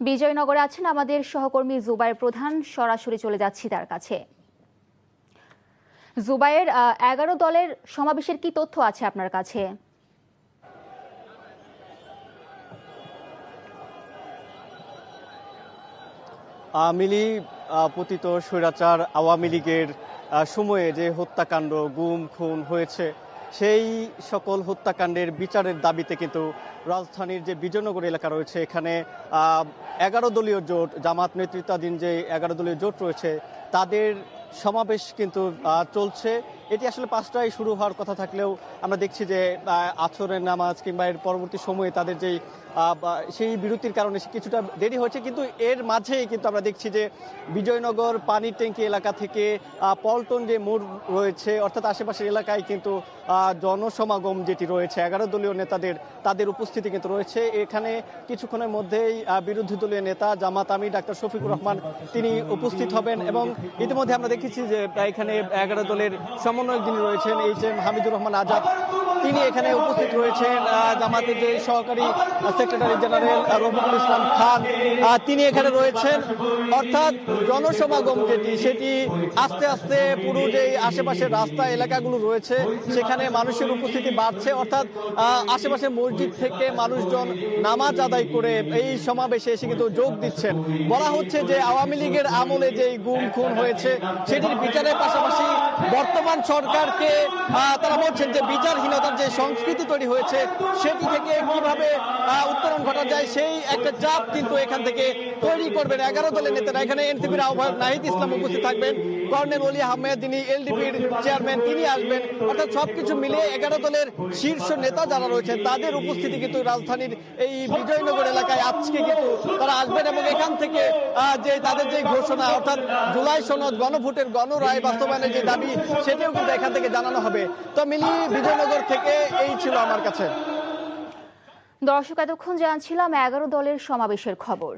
বিজয়নগরে আছেন আমাদের সহকর্মী জুবাইর প্রধান, সরাসরি চলে যাচ্ছি তার কাছে। জুবাইর, 11 দলের সমাবেশের কি তথ্য আছে আপনার কাছে? মিলি, পতিত স্বৈরাচার আওয়ামী লীগের সময়ে যে হত্যাকাণ্ড, গুম খুন হয়েছে, সেই সকল হত্যাকাণ্ডের বিচারের দাবিতে কিন্তু রাজধানীর যে বিজয়নগর এলাকা রয়েছে এখানে 11 দলীয় জোট, জামাত নেতৃত্বাধীন যে 11 দলীয় জোট রয়েছে তাদের সমাবেশ কিন্তু চলছে। এটি আসলে 5টায় শুরু হওয়ার কথা থাকলেও আমরা দেখছি যে আসরের নামাজ কিংবা এর পরবর্তী সময়ে তাদের যেই সেই বিরতির কারণে কিছুটা দেরি হয়েছে, কিন্তু এর মাঝেই কিন্তু আমরা দেখছি যে বিজয়নগর পানির ট্যাঙ্কি এলাকা থেকে পল্টন যে মোড় রয়েছে অর্থাৎ আশেপাশের এলাকায় কিন্তু জনসমাগম যেটি রয়েছে 11 দলীয় নেতাদের, তাদের উপস্থিতি কিন্তু রয়েছে। এখানে কিছুক্ষণের মধ্যেই বিরোধী দলীয় নেতা জামাত আমির ডাক্তার শফিকুর রহমান তিনি উপস্থিত হবেন এবং ইতিমধ্যে আমরা দেখেছি যে এখানে 11 দলের সমন্বয়ক যিনি রয়েছেন HM হামিদুর রহমান আজাদ তিনি এখানে উপস্থিত রয়েছেন। জামাতের যে সহকারী সেক্রেটারি জেনারেল রফিকুল ইসলাম খান তিনি এখানে রয়েছেন। অর্থাৎ জনসমাগম যেটি সেটি আস্তে আস্তে পুরো যে আশেপাশের রাস্তা এলাকাগুলো রয়েছে সেখানে মানুষের উপস্থিতি বাড়ছে। অর্থাৎ আশেপাশে মসজিদ থেকে মানুষজন নামাজ আদায় করে এই সমাবেশে এসে কিন্তু যোগ দিচ্ছেন। বলা হচ্ছে যে আওয়ামী লীগের আমলে যে গুম খুন হয়েছে সেটির বিচারের পাশাপাশি বর্তমান সরকারকে তারা বলছেন যে বিচারহীনতার যে সংস্কৃতি তৈরি হয়েছে সেটি থেকে কিভাবে উত্তরণ ঘটা যায় সেই একটা চাপ কিন্তু এখান থেকে তৈরি করবেন 11 দলের নেতারা। এখানে এনসিপির আহ্বায়ক নাহিদ ইসলাম উপস্থিত থাকবেন, কর্নেল ওলি আহমেদ যিনি এলডিপির চেয়ারম্যান তিনি আসবেন। অর্থাৎ সবকিছু মিলিয়ে 11 দলের শীর্ষ নেতা যারা রয়েছেন তাদের উপস্থিতি কিন্তু রাজধানীর এই বিজয়নগর এলাকায় আজকে কিন্তু তারা আসবেন এবং এখান থেকে যে তাদের যে ঘোষণা অর্থাৎ জুলাই সনদ গণভোটের গণরায় বাস্তবায়নের যে দাবি সেটিও কিন্তু এখান থেকে জানানো হবে। তো মিলি, বিজয়নগর থেকে এই ছিল আমার কাছে। দর্শক, এতক্ষণ জানছিলাম 11 দলের সমাবেশের খবর।